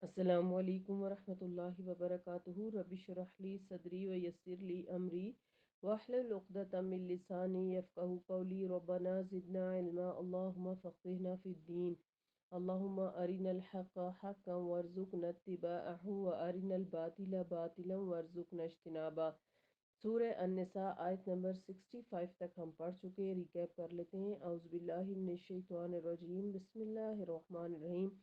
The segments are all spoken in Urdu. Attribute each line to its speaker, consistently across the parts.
Speaker 1: السلام علیکم ورحمۃ اللہ وبرکاتہ رب اشرح لی صدری ویسر لی امری واحلل عقدۃ من لسانی یفقهوا قولی ربنا زدنا علما اللهم فقهنا فی الدین اللهم ارنا الحق حقا وارزقنا اتباعه وارنا الباطل باطلا وارزقنا اجتنابا۔ سورہ النساء آیت نمبر 65 تک ہم پڑھ چکے، ریکیپ کر لیتے ہیں۔ اعوذ باللہ من الشیطان الرجیم، بسم اللہ الرحمن الرحیم۔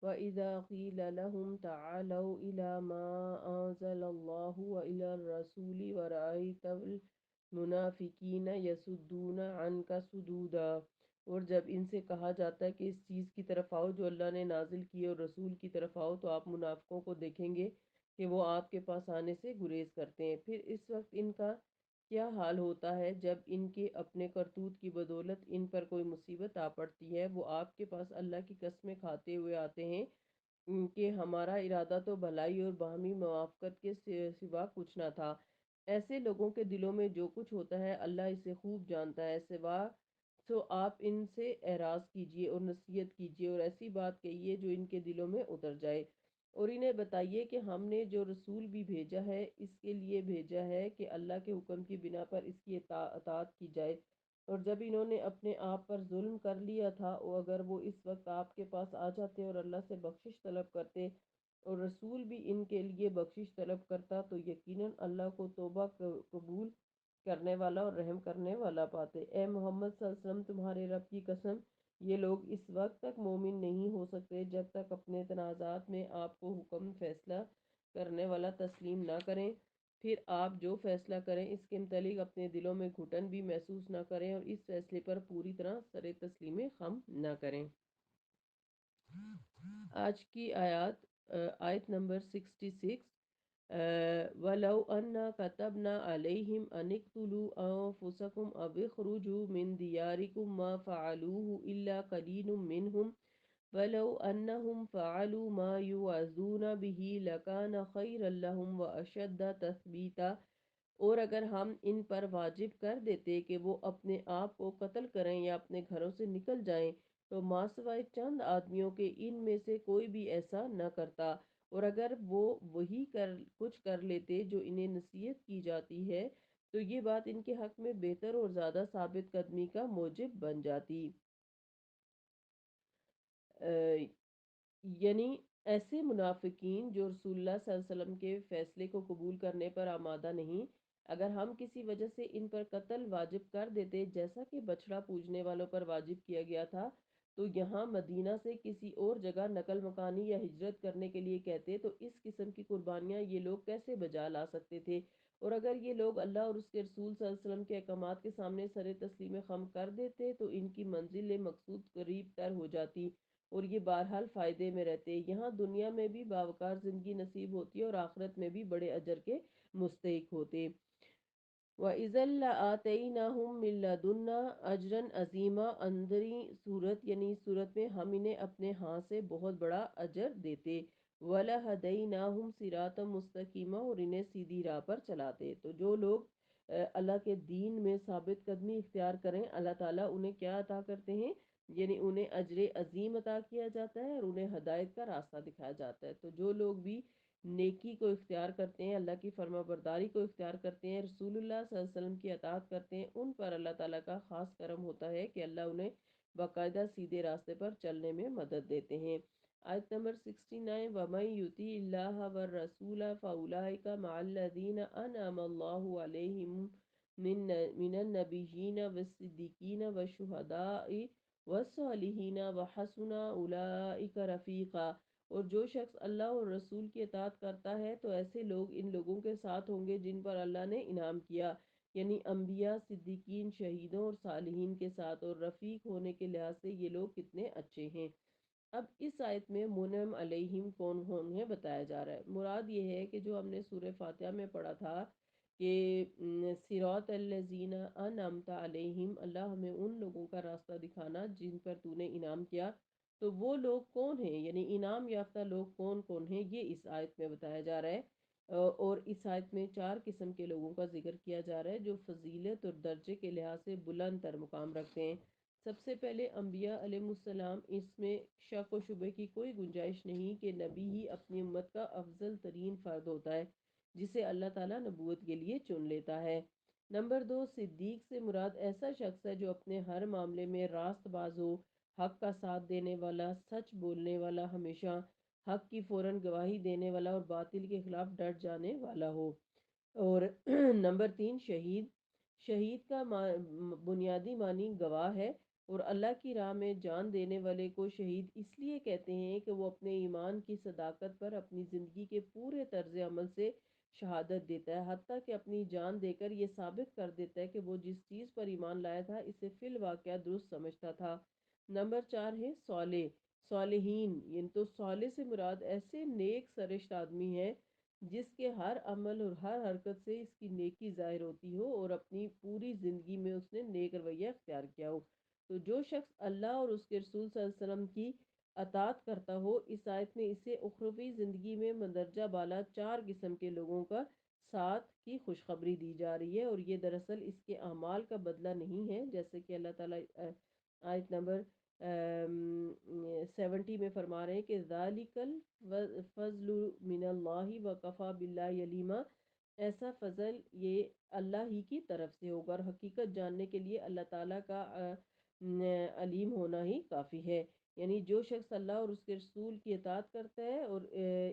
Speaker 1: وَإِذَا قِيلَ لَهُمْ تَعَالَوْا إِلَى مَا أَنزَلَ اللَّهُ وَإِلَى الرَّسُولِ وَرَأَيْتَ الْمُنَافِقِينَ يَصُدُّونَ عَنْكَ صُدُودًا، اور جب ان سے کہا جاتا ہے کہ اس چیز کی طرف آؤ جو اللہ نے نازل کی اور رسول کی طرف آؤ، تو آپ منافقوں کو دیکھیں گے کہ وہ آپ کے پاس آنے سے گریز کرتے ہیں۔ پھر اس وقت ان کا کیا حال ہوتا ہے جب ان کے اپنے کرتوت کی بدولت ان پر کوئی مصیبت آ پڑتی ہے۔ وہ آپ کے پاس اللہ کی قسمیں کھاتے ہوئے آتے ہیں کہ ہمارا ارادہ تو بھلائی اور باہمی موافقت کے سوا کچھ نہ تھا۔ ایسے لوگوں کے دلوں میں جو کچھ ہوتا ہے اللہ اسے خوب جانتا ہے، سوا سو آپ ان سے اعراض کیجیے اور نصیحت کیجیے اور ایسی بات کہیے جو ان کے دلوں میں اتر جائے، اور انہیں بتائیے کہ ہم نے جو رسول بھی بھیجا ہے اس کے لیے بھیجا ہے کہ اللہ کے حکم کی بنا پر اس کی اطاعت کی جائے، اور جب انہوں نے اپنے آپ پر ظلم کر لیا تھا، اور اگر وہ اس وقت آپ کے پاس آ جاتے اور اللہ سے بخشش طلب کرتے اور رسول بھی ان کے لیے بخشش طلب کرتا، تو یقیناً اللہ کو توبہ قبول کرنے والا اور رحم کرنے والا پاتے۔ اے محمد صلی اللہ علیہ وسلم، تمہارے رب کی قسم، یہ لوگ اس وقت تک مومن نہیں ہو سکتے جب تک اپنے تنازعات میں آپ کو حکم فیصلہ کرنے والا تسلیم نہ کریں۔ پھر آپ جو فیصلہ کریں اس کے متعلق اپنے دلوں میں گھٹن بھی محسوس نہ کریں اور اس فیصلے پر پوری طرح سر تسلیم خم نہ کریں۔ آج کی آیت نمبر 66۔ وَلَوْ أَنَّا كَتَبْنَا عَلَيْهِمْ أَنِ اقْتُلُوا أَنفُسَكُمْ أَوِ اخْرُجُوا مِنْ دِيَارِكُمْ مَا فَعَلُوهُ إِلَّا قَلِيلٌ مِّنْهُمْ وَلَوْ أَنَّهُمْ فَعَلُوا مَا يُوعَظُونَ بِهِ لَكَانَ خَيْرًا لَّهُمْ وَأَشَدَّ تَثْبِيتًا، اور اگر ہم ان پر واجب کر دیتے کہ وہ اپنے آپ کو قتل کریں یا اپنے گھروں سے نکل جائیں، تو ماں سوائے چند آدمیوں کے ان میں سے کوئی بھی ایسا نہ کرتا، اور اگر وہ وہی کچھ کر لیتے جو انہیں نصیحت کی جاتی ہے، تو یہ بات ان کے حق میں بہتر اور زیادہ ثابت قدمی کا موجب بن جاتی۔ یعنی ایسے منافقین جو رسول اللہ صلی اللہ علیہ وسلم کے فیصلے کو قبول کرنے پر آمادہ نہیں، اگر ہم کسی وجہ سے ان پر قتل واجب کر دیتے جیسا کہ بچڑا پوجنے والوں پر واجب کیا گیا تھا، تو یہاں مدینہ سے کسی اور جگہ نقل مکانی یا ہجرت کرنے کے لیے کہتے، تو اس قسم کی قربانیاں یہ لوگ کیسے بجا لا سکتے تھے؟ اور اگر یہ لوگ اللہ اور اس کے رسول صلی اللہ علیہ وسلم کے احکامات کے سامنے سر تسلیم خم کر دیتے تو ان کی منزل مقصود قریب تر ہو جاتی اور یہ بہرحال فائدے میں رہتے، یہاں دنیا میں بھی باوقار زندگی نصیب ہوتی اور آخرت میں بھی بڑے اجر کے مستحق ہوتے۔ وَإِذًا لَآتَيْنَاهُم مِّن لَّدُنَّا أَجْرًا عَظِيمًا، اندری صورت یعنی صورت میں ہم انہیں اپنے ہاں سے بہت بڑا اجر دیتے۔ وَلَهَدَيْنَاهُمْ صِرَاطًا مُسْتَقِيمًا، اور انہیں سیدھی راہ پر چلاتے۔ تو جو لوگ اللہ کے دین میں ثابت قدمی اختیار کریں، اللہ تعالیٰ انہیں کیا عطا کرتے ہیں؟ یعنی انہیں اجر عظیم عطا کیا جاتا ہے اور انہیں ہدایت کا راستہ دکھایا جاتا ہے۔ تو جو لوگ بھی نیکی کو اختیار کرتے ہیں، اللہ کی فرما برداری کو اختیار کرتے ہیں، رسول اللہ صلی اللہ علیہ وسلم کی اطاعت کرتے ہیں، ان پر اللہ تعالیٰ کا خاص کرم ہوتا ہے کہ اللہ انہیں باقاعدہ سیدھے راستے پر چلنے میں مدد دیتے ہیں۔ آیت نمبر 69۔ وَمَن يُطِعِ اللَّهَ وَالرَّسُولَ فَأُولَٰئِكَ مَعَ الَّذِينَ أَنْعَمَ اللَّهُ عَلَيْهِم مِّنَ النَّبِيِّينَ وَالصِّدِّيقِينَ وَالشُّهَدَاءِ وَالصَّالِحِينَ وَحَسُنَ أُولَٰئِكَ رَفِيقًا، اور جو شخص اللہ اور رسول کی اطاعت کرتا ہے تو ایسے لوگ ان لوگوں کے ساتھ ہوں گے جن پر اللہ نے انعام کیا، یعنی انبیاء، صدیقین، شہیدوں اور صالحین کے ساتھ، اور رفیق ہونے کے لحاظ سے یہ لوگ کتنے اچھے ہیں۔ اب اس آیت میں منعم علیہم کون کون ہے بتایا جا رہا ہے۔ مراد یہ ہے کہ جو ہم نے سورہ فاتحہ میں پڑھا تھا کہ صراط الذین انعمت علیہم، اللہ ہمیں ان لوگوں کا راستہ دکھانا جن پر تو نے انعام کیا، تو وہ لوگ کون ہیں، یعنی انعام یافتہ لوگ کون کون ہیں، یہ اس آیت میں بتایا جا رہا ہے۔ اور اس آیت میں 4 قسم کے لوگوں کا ذکر کیا جا رہا ہے جو فضیلت اور درجے کے لحاظ سے بلند تر مقام رکھتے ہیں۔ سب سے پہلے انبیاء علیہ السلام، اس میں شک و شبہ کی کوئی گنجائش نہیں کہ نبی ہی اپنی امت کا افضل ترین فرد ہوتا ہے جسے اللہ تعالیٰ نبوت کے لیے چن لیتا ہے۔ نمبر 2، صدیق سے مراد ایسا شخص ہے جو اپنے ہر معاملے میں راست باز ہو، حق کا ساتھ دینے والا، سچ بولنے والا، ہمیشہ حق کی فوراً گواہی دینے والا اور باطل کے خلاف ڈٹ جانے والا ہو۔ اور نمبر 3، شہید۔ شہید کا بنیادی معنی گواہ ہے، اور اللہ کی راہ میں جان دینے والے کو شہید اس لیے کہتے ہیں کہ وہ اپنے ایمان کی صداقت پر اپنی زندگی کے پورے طرز عمل سے شہادت دیتا ہے، حتیٰ کہ اپنی جان دے کر یہ ثابت کر دیتا ہے کہ وہ جس چیز پر ایمان لایا تھا اسے فی الواقعہ درست سمجھتا تھا۔ نمبر 4 ہے صالح۔ صالحین، یعنی تو صالح سے مراد ایسے نیک سرشت آدمی ہے جس کے ہر عمل اور ہر حرکت سے اس کی نیکی ظاہر ہوتی ہو اور اپنی پوری زندگی میں اس نے نیک رویہ اختیار کیا ہو۔ تو جو شخص اللہ اور اس کے رسول صلی اللہ علیہ وسلم کی اطاعت کرتا ہو، اس آیت میں اسے اخروی زندگی میں مندرجہ بالا 4 قسم کے لوگوں کا ساتھ کی خوشخبری دی جا رہی ہے، اور یہ دراصل اس کے اعمال کا بدلہ نہیں ہے، جیسے کہ اللہ تعالیٰ آیت نمبر 70 میں فرما رہے ہیں کہ ذالک الفضل من اللہ وکفی باللہ علیما، ایسا فضل یہ اللہ ہی کی طرف سے ہوگا اور حقیقت جاننے کے لیے اللہ تعالیٰ کا علیم ہونا ہی کافی ہے۔ یعنی جو شخص اللہ اور اس کے رسول کی اطاعت کرتا ہے، اور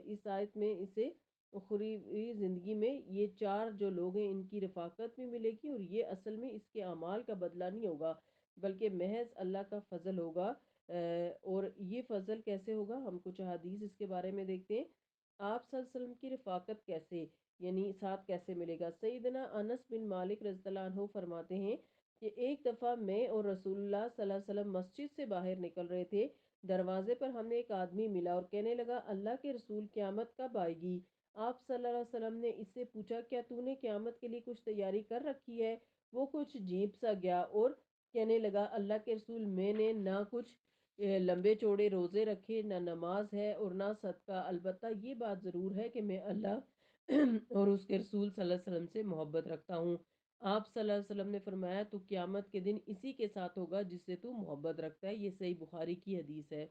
Speaker 1: اس آیت میں اسے اخروی زندگی میں یہ 4 جو لوگ ہیں ان کی رفاقت بھی ملے گی، اور یہ اصل میں اس کے اعمال کا بدلہ نہیں ہوگا بلکہ محض اللہ کا فضل ہوگا۔ اور یہ فضل کیسے ہوگا، ہم کچھ حدیث اس کے بارے میں دیکھتے ہیں۔ آپ صلی اللہ علیہ وسلم کی رفاقت کیسے، یعنی ساتھ کیسے ملے گا۔ سیدنا انس بن مالک رضی اللہ عنہ فرماتے ہیں کہ ایک دفعہ میں اور رسول اللہ صلی اللہ علیہ وسلم مسجد سے باہر نکل رہے تھے، دروازے پر ہمیں ایک آدمی ملا اور کہنے لگا، اللہ کے رسول، قیامت کب آئے گی؟ آپ صلی اللہ علیہ وسلم نے اس سے پوچھا، کیا تو نے قیامت کے لیے کچھ تیاری کر رکھی ہے؟ وہ کچھ عجیب سا گیا اور کہنے لگا، اللہ کے رسول، میں نے نہ کچھ لمبے چوڑے روزے رکھے، نہ نماز ہے اور نہ صدقہ، البتہ یہ بات ضرور ہے کہ میں اللہ اور اس کے رسول صلی اللہ علیہ وسلم سے محبت رکھتا ہوں۔ آپ صلی اللہ علیہ وسلم نے فرمایا، تو قیامت کے دن اسی کے ساتھ ہوگا جس سے تو محبت رکھتا ہے۔ یہ صحیح بخاری کی حدیث ہے۔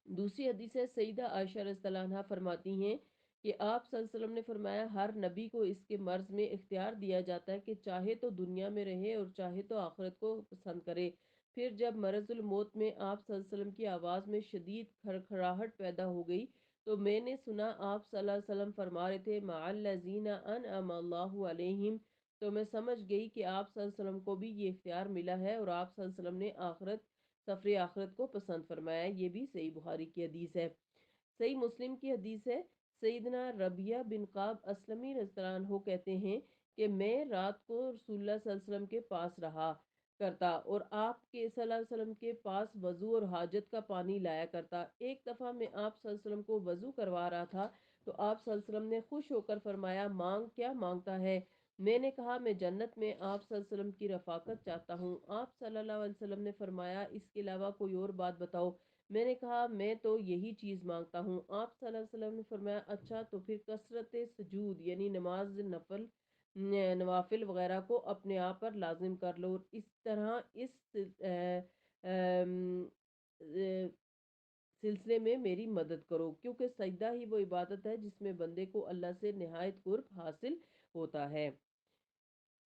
Speaker 1: دوسری حدیث ہے، سیدہ عائشہ رضی اللہ عنہا فرماتی ہیں کہ آپ صلی اللہ علیہ وسلم نے فرمایا، ہر نبی کو اس کے مرض میں اختیار دیا جاتا ہے کہ چاہے تو دنیا میں رہے اور چاہے تو آخرت کو پسند کرے۔ پھر جب مرض الموت میں آپ صلی اللہ علیہ وسلم کی آواز میں شدید کھڑکھڑاہٹ پیدا ہو گئی تو میں نے سنا آپ صلی اللہ علیہ وسلم فرما رہے تھے، مع الذین انعم اللہ علیہم، تو میں سمجھ گئی کہ آپ صلی اللہ علیہ وسلم کو بھی یہ اختیار ملا ہے اور آپ صلی اللہ علیہ وسلم نے سفر آخرت کو پسند فرمایا۔ یہ بھی صحیح بخاری کی حدیث ہے۔ صحیح مسلم کی حدیث ہے، سیدنا ربیہ بن قعب اسلمی رضی اللہ عنہ کہتے ہیں کہ میں رات کو رسول اللہ صلی اللہ علیہ وسلم کے پاس رہا کرتا اور آپ کے صلی اللہ علیہ وسلم کے پاس وضو اور حاجت کا پانی لایا کرتا۔ ایک دفعہ میں آپ صلی اللہ علیہ وسلم کو وضو کروا رہا تھا تو آپ صلی اللہ علیہ وسلم نے خوش ہو کر فرمایا، مانگ، کیا مانگتا ہے؟ میں نے کہا، میں جنت میں آپ صلی اللہ علیہ وسلم کی رفاقت چاہتا ہوں۔ آپ صلی اللہ علیہ وسلم نے فرمایا، اس کے علاوہ کوئی اور بات بتاؤ۔ میں نے کہا، میں تو یہی چیز مانگتا ہوں۔ آپ صلی اللہ علیہ وسلم نے فرمایا، اچھا تو پھر کثرت سجود، یعنی نوافل وغیرہ کو اپنے آپ پر لازم کر لو، اور اس طرح اس ام، سلسلے میں میری مدد کرو، کیونکہ سجدہ ہی وہ عبادت ہے جس میں بندے کو اللہ سے نہایت قرب حاصل ہوتا ہے۔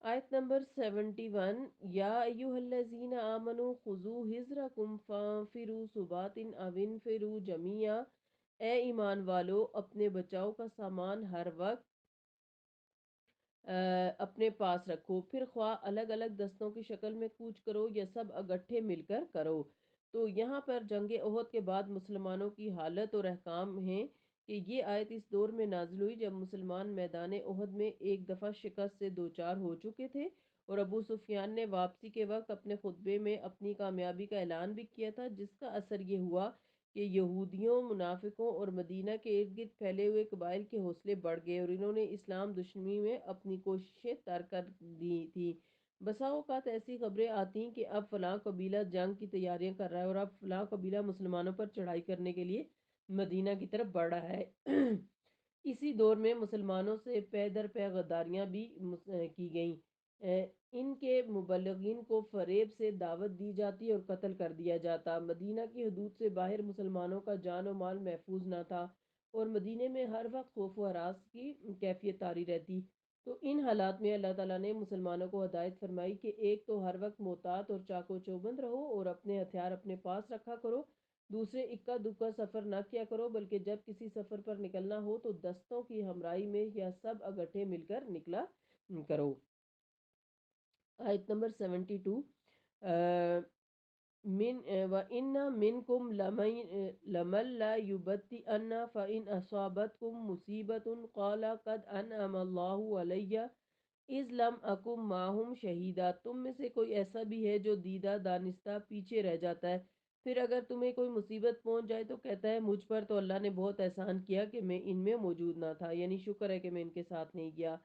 Speaker 1: آیت نمبر 71، یا ایوہ الذین آمنوا خذوا حذرکم فانفروا ثبات او انفروا جمیعا، اے ایمان والو، اپنے بچاؤ کا سامان ہر وقت اپنے پاس رکھو، پھر خواہ الگ الگ دستوں کی شکل میں کوچ کرو یا سب اکٹھے مل کر کرو۔ تو یہاں پر جنگ احد کے بعد مسلمانوں کی حالت اور احکام ہیں کہ یہ آیت اس دور میں نازل ہوئی جب مسلمان میدان احد میں ایک دفعہ شکست سے دوچار ہو چکے تھے، اور ابو سفیان نے واپسی کے وقت اپنے خطبے میں اپنی کامیابی کا اعلان بھی کیا تھا، جس کا اثر یہ ہوا کہ یہودیوں، منافقوں اور مدینہ کے ارد گرد پھیلے ہوئے قبائل کے حوصلے بڑھ گئے اور انہوں نے اسلام دشمنی میں اپنی کوششیں ترک کر دی تھی۔ بسا اوقات ایسی خبریں آتی ہیں کہ اب فلاں قبیلہ جنگ کی تیاریاں کر رہا ہے اور اب فلاں قبیلہ مسلمانوں پر چڑھائی کرنے کے لیے مدینہ کی طرف بڑھ رہا ہے۔ اسی دور میں مسلمانوں سے پے در پے غداریاں بھی کی گئیں۔ ان کے مبلغین کو فریب سے دعوت دی جاتی اور قتل کر دیا جاتا۔ مدینہ کی حدود سے باہر مسلمانوں کا جان و مال محفوظ نہ تھا اور مدینے میں ہر وقت خوف و ہراس کی کیفیت طاری رہتی۔ تو ان حالات میں اللہ تعالیٰ نے مسلمانوں کو ہدایت فرمائی کہ ایک تو ہر وقت محتاط اور چاق و چوبند رہو اور اپنے ہتھیار اپنے پاس رکھا کرو۔ دوسرے اکا دکا سفر نہ کیا کرو، بلکہ جب کسی سفر پر نکلنا ہو تو دستوں کی ہمراہی میں یا سب اکٹھے مل کر نکلا کرو۔ آیت نمبر 72، من وَإِنَّ مِنْكُمْ لَمَن لَا يُبَطِّئَنَّ فَإِنْ أَصَابَتْكُمْ مُصِيبَةٌ قَالَ قَدْ أَنْعَمَ اللَّهُ عَلَيَّ اِذْ لَمْ أَكُنْ مَعَهُمْ شَهِيدًا۔ تم میں سے کوئی ایسا بھی ہے جو دیدہ دانستہ پیچھے رہ جاتا ہے، پھر اگر تمہیں کوئی مصیبت پہنچ جائے تو کہتا ہے مجھ پر تو اللہ نے بہت احسان کیا کہ میں ان میں موجود نہ تھا، یعنی شکر ہے کہ میں ان کے ساتھ نہیں گیا۔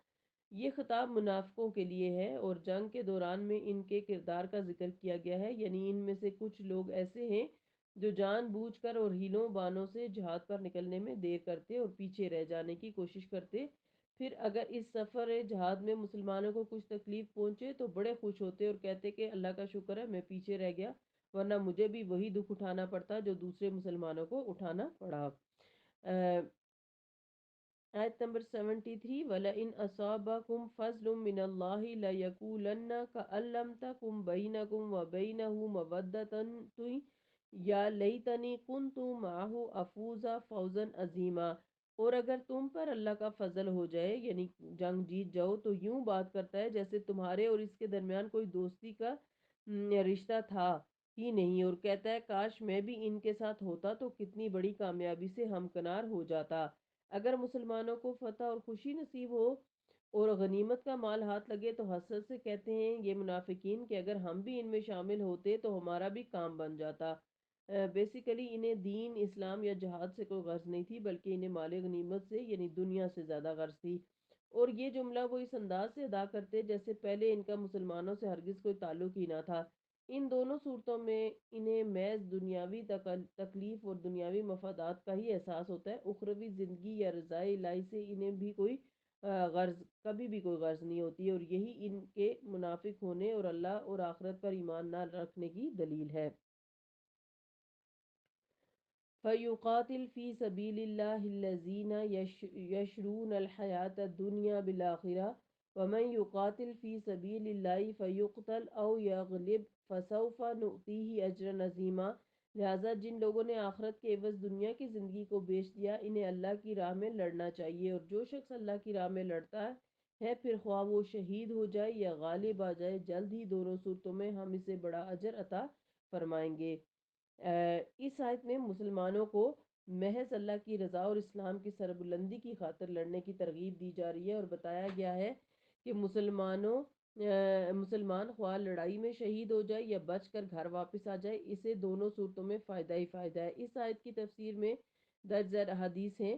Speaker 1: یہ خطاب منافقوں کے لیے ہے اور جنگ کے دوران میں ان کے کردار کا ذکر کیا گیا ہے، یعنی ان میں سے کچھ لوگ ایسے ہیں جو جان بوجھ کر اور ہیلوں بانوں سے جہاد پر نکلنے میں دیر کرتے اور پیچھے رہ جانے کی کوشش کرتے، پھر اگر اس سفر جہاد میں مسلمانوں کو کچھ تکلیف پہنچے تو بڑے خوش ہوتے اور کہتے کہ اللہ کا شکر ہے میں پیچھے رہ گیا، ورنہ مجھے بھی وہی دکھ اٹھانا پڑتا جو دوسرے مسلمانوں کو اٹھانا پڑا۔ آیت نمبر 73، وَلَئِنْ أَصَابَكُمْ فَضْلٌ مِّنَ اللَّهِ لَيَقُولَنَّ كَأَن لَّمْ تَكُن بَيْنَكُمْ وَبَيْنَهُ مَوَدَّةٌ یا لیتنی كنت معه أفوز فوزا عظیما۔ اور اگر تم پر اللہ کا فضل ہو جائے، یعنی جنگ جیت جاؤ، تو یوں بات کرتا ہے جیسے تمہارے اور اس کے درمیان کوئی دوستی کا رشتہ تھا ہی نہیں، اور کہتا ہے کاش میں بھی ان کے ساتھ ہوتا تو کتنی بڑی کامیابی سے ہمکنار ہو جاتا۔ اگر مسلمانوں کو فتح اور خوشی نصیب ہو اور غنیمت کا مال ہاتھ لگے تو حسرت سے کہتے ہیں یہ منافقین کہ اگر ہم بھی ان میں شامل ہوتے تو ہمارا بھی کام بن جاتا۔ بیسیکلی انہیں دین اسلام یا جہاد سے کوئی غرض نہیں تھی، بلکہ انہیں مال غنیمت سے یعنی دنیا سے زیادہ غرض تھی، اور یہ جملہ وہ اس انداز سے ادا کرتے جیسے پہلے ان کا مسلمانوں سے ہرگز کوئی تعلق ہی نہ تھا۔ ان دونوں صورتوں میں انہیں محض دنیاوی تکلیف اور دنیاوی مفادات کا ہی احساس ہوتا ہے، اخروی زندگی یا رضائے الہی سے انہیں بھی کوئی غرض کبھی بھی کوئی غرض نہیں ہوتی، اور یہی ان کے منافق ہونے اور اللہ اور آخرت پر ایمان نہ رکھنے کی دلیل ہے۔ فَيُقَاتِلْ فِي سَبِيلِ اللَّهِ الَّذِينَ يَشْرُونَ الْحَيَاةَ الدُّنْيَا بِالْآخِرَةِ وَمَنْ يُقَاتِلْ فِي سَبِيلِ اللَّهِ فَيُقْتَلْ أَوْ يَغْلِبْ فَسَوْفَ نُؤْتِيهِ أَجْرًا عَظِيمًا۔ لہٰذا جن لوگوں نے آخرت کے عوض دنیا کی زندگی کو بیچ دیا، انہیں اللہ کی راہ میں لڑنا چاہیے، اور جو شخص اللہ کی راہ میں لڑتا ہے پھر خواہ وہ شہید ہو جائے یا غالب آ جائے، جلد ہی دونوں صورتوں میں ہم اسے بڑا اجر عطا فرمائیں گے۔ اس آیت میں مسلمانوں کو محض اللہ کی رضا اور اسلام کی سربلندی کی خاطر لڑنے کی ترغیب دی جا رہی ہے، اور بتایا گیا ہے کہ مسلمان خواہ لڑائی میں شہید ہو جائے یا بچ کر گھر واپس آ جائے، اسے دونوں صورتوں میں فائدہ ہی فائدہ ہے۔ اس آیت کی تفسیر میں درج ذیل حدیث ہیں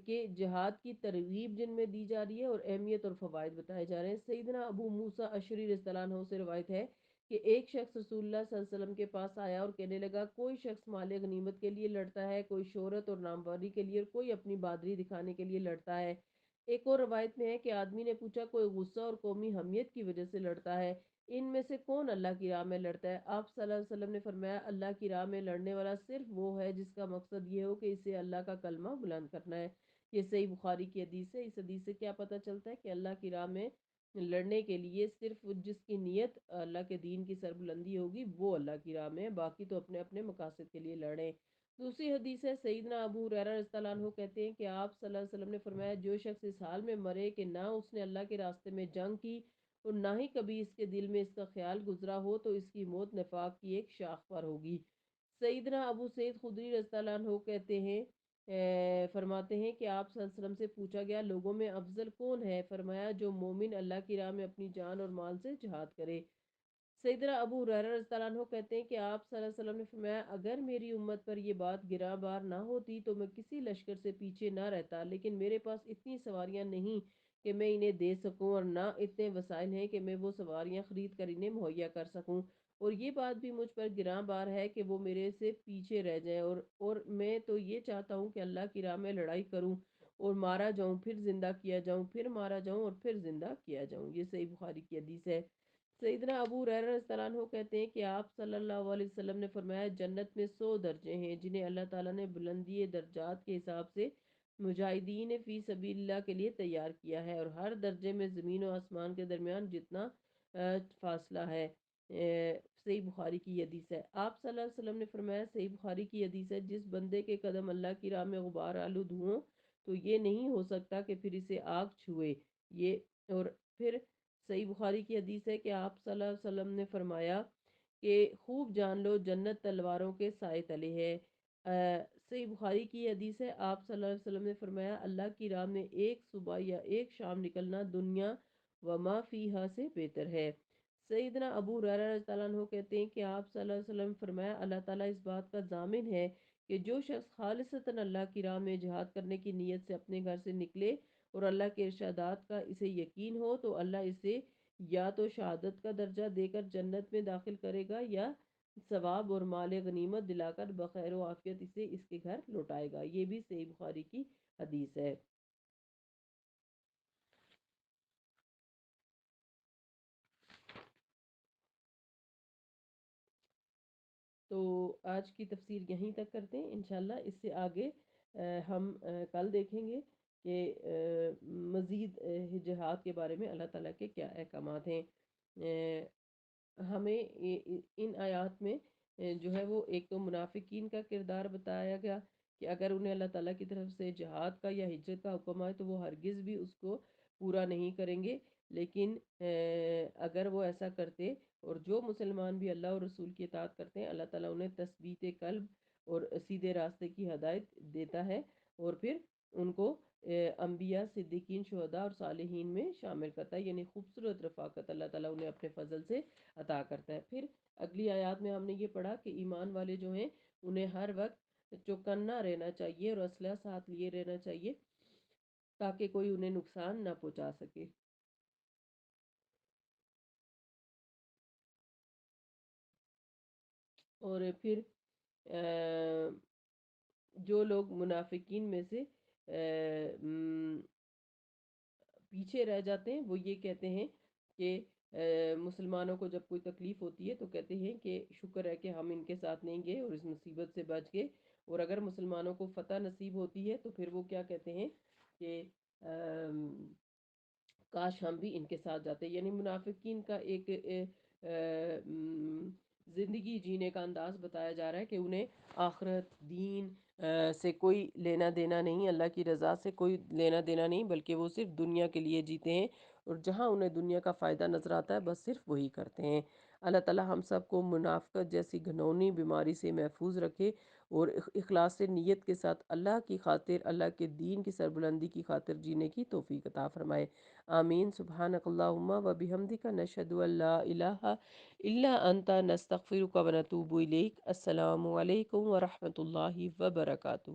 Speaker 1: کہ جہاد کی ترغیب جن میں دی جا رہی ہے اور اہمیت اور فوائد بتائے جا رہے ہیں۔ سیدنا ابو موسیٰ اشعری رضی اللہ عنہ سے روایت ہے کہ ایک شخص رسول اللہ صلی اللہ علیہ وسلم کے پاس آیا اور کہنے لگا کوئی شخص مال غنیمت کے لیے لڑتا ہے، کوئی شہرت اور ناموری کے لیے، اور کوئی اپنی بہادری دکھانے کے لیے لڑتا ہے۔ ایک اور روایت میں ہے کہ آدمی نے پوچھا کوئی غصہ اور قومی حمیت کی وجہ سے لڑتا ہے، ان میں سے کون اللہ کی راہ میں لڑتا ہے؟ آپ صلی اللہ علیہ وسلم نے فرمایا اللہ کی راہ میں لڑنے والا صرف وہ ہے جس کا مقصد یہ ہو کہ اسے اللہ کا کلمہ بلند کرنا ہے۔ یہ صحیح بخاری کی حدیث ہے۔ اس حدیث سے کیا پتہ چلتا ہے کہ اللہ کی راہ میں لڑنے کے لیے صرف جس کی نیت اللہ کے دین کی سربلندی ہوگی وہ اللہ کی راہ میں ہے، باقی تو اپنے اپنے مقاصد کے لیے لڑیں۔ دوسری حدیث ہے، سیدنا ابو ہریرہ رضی اللہ عنہ کہتے ہیں کہ آپ صلی اللہ علیہ وسلم نے فرمایا جو شخص اس حال میں مرے کہ نہ اس نے اللہ کے راستے میں جنگ کی اور نہ ہی کبھی اس کے دل میں اس کا خیال گزرا ہو تو اس کی موت نفاق کی ایک شاخ پر ہوگی۔ سیدنا ابو سعید خدری رضی اللہ عنہ کہتے ہیں فرماتے ہیں کہ آپ صلی اللہ علیہ وسلم سے پوچھا گیا لوگوں میں افضل کون ہے؟ فرمایا جو مومن اللہ کی راہ میں اپنی جان اور مال سے جہاد کرے۔ سیدنا ابو ہریرہ رضی اللہ عنہ کہتے ہیں کہ آپ صلی اللہ علیہ وسلم نے فرمایا اگر میری امت پر یہ بات گراں بار نہ ہوتی تو میں کسی لشکر سے پیچھے نہ رہتا، لیکن میرے پاس اتنی سواریاں نہیں کہ میں انہیں دے سکوں، اور نہ اتنے وسائل ہیں کہ میں وہ سواریاں خرید کر انہیں مہیا کر سکوں، اور یہ بات بھی مجھ پر گراں بار ہے کہ وہ میرے سے پیچھے رہ جائیں، اور میں تو یہ چاہتا ہوں کہ اللہ کی راہ میں لڑائی کروں اور مارا جاؤں پھر زندہ کیا جاؤں، پھر مارا جاؤں اور پھر زندہ کیا جاؤں۔ یہ صحیح بخاری کی حدیث ہے۔ سیدنا ابو ہریرہ رضی اللہ عنہ کہتے ہیں کہ آپ صلی اللہ علیہ وسلم نے فرمایا، جنت میں 100 درجے ہیں جنہیں اللہ تعالیٰ نے بلندی درجات کے حساب سے مجاہدین فی سبیل اللہ کے لیے تیار کیا ہے، اور ہر درجے میں زمین و آسمان کے درمیان جتنا فاصلہ ہے۔ صحیح بخاری کی حدیث ہے۔ آپ صلی اللہ علیہ وسلم نے فرمایا، صحیح بخاری کی حدیث ہے، جس بندے کے قدم اللہ کی راہ میں غبار آلود ہوں تو یہ نہیں ہو سکتا کہ پھر اسے آگ چھوئے۔ یہ اور پھر صحیح بخاری کی حدیث ہے کہ آپ صلی اللہ علیہ وسلم نے فرمایا کہ خوب جان لو جنت تلواروں کے سائے تلے ہے۔ صحیح بخاری کی حدیث ہے، آپ صلی اللہ علیہ وسلم نے فرمایا، اللہ کی راہ میں ایک صبح یا ایک شام نکلنا دنیا و ما فیہا سے بہتر ہے۔ سیدنا ابو ہریرہ رضی اللہ عنہ کہتے ہیں کہ آپ صلی اللہ علیہ وسلم نے فرمایا، اللہ تعالیٰ اس بات کا ضامن ہے کہ جو شخص خالصتاً اللہ کی راہ میں جہاد کرنے کی نیت سے اپنے گھر سے نکلے اور اللہ کے ارشادات کا اسے یقین ہو تو اللہ اسے یا تو شہادت کا درجہ دے کر جنت میں داخل کرے گا، یا ثواب اور مال غنیمت دلا کر بخیر و عافیت اسے اس کے گھر لوٹائے گا۔ یہ بھی صحیح بخاری کی حدیث ہے۔ تو آج کی تفسیر یہیں تک کرتے ہیں، انشاءاللہ اس سے آگے ہم کل دیکھیں گے کہ مزید جہاد کے بارے میں اللہ تعالیٰ کے کیا احکامات ہیں۔ ہمیں ان آیات میں جو ہے وہ ایک تو منافقین کا کردار بتایا گیا کہ اگر انہیں اللہ تعالیٰ کی طرف سے جہاد کا یا ہجرت کا حکم آئے تو وہ ہرگز بھی اس کو پورا نہیں کریں گے، لیکن اگر وہ ایسا کرتے اور جو مسلمان بھی اللہ اور رسول کی اطاعت کرتے ہیں، اللہ تعالیٰ انہیں تثبیت قلب اور سیدھے راستے کی ہدایت دیتا ہے، اور پھر ان کو انبیاء، صدیقین، شہداء اور صالحین میں شامل کرتا ہے، یعنی خوبصورت رفاقت اللہ تعالیٰ انہیں اپنے فضل سے عطا کرتا ہے۔ پھر اگلی آیات میں ہم نے یہ پڑھا کہ ایمان والے جو ہیں انہیں ہر وقت چوکنا رہنا چاہیے اور اسلحہ ساتھ لیے رہنا چاہیے تاکہ کوئی انہیں نقصان نہ پہنچا سکے۔ اور پھر جو لوگ منافقین میں سے پیچھے رہ جاتے ہیں وہ یہ کہتے ہیں کہ مسلمانوں کو جب کوئی تکلیف ہوتی ہے تو کہتے ہیں کہ شکر ہے کہ ہم ان کے ساتھ نہیں گئے اور اس مصیبت سے بچ گئے، اور اگر مسلمانوں کو فتح نصیب ہوتی ہے تو پھر وہ کیا کہتے ہیں کہ کاش ہم بھی ان کے ساتھ جاتے۔ یعنی منافقین کا ایک زندگی جینے کا انداز بتایا جا رہا ہے کہ انہیں آخرت، دین سے کوئی لینا دینا نہیں، اللہ کی رضا سے کوئی لینا دینا نہیں، بلکہ وہ صرف دنیا کے لیے جیتے ہیں، اور جہاں انہیں دنیا کا فائدہ نظر آتا ہے بس صرف وہی کرتے ہیں۔ اللہ تعالیٰ ہم سب کو منافقت جیسی گھنونی بیماری سے محفوظ رکھے، اور اخلاص نیت کے ساتھ اللہ کی خاطر، اللہ کے دین کی سربلندی کی خاطر جینے کی توفیق عطا فرمائے۔ آمین۔ سبحانک اللہم و بحمدک، نشہد ان لا الہ الا انت، نستغفرک و نتوب الیک۔ السلام علیکم ورحمۃ اللہ وبرکاتہ۔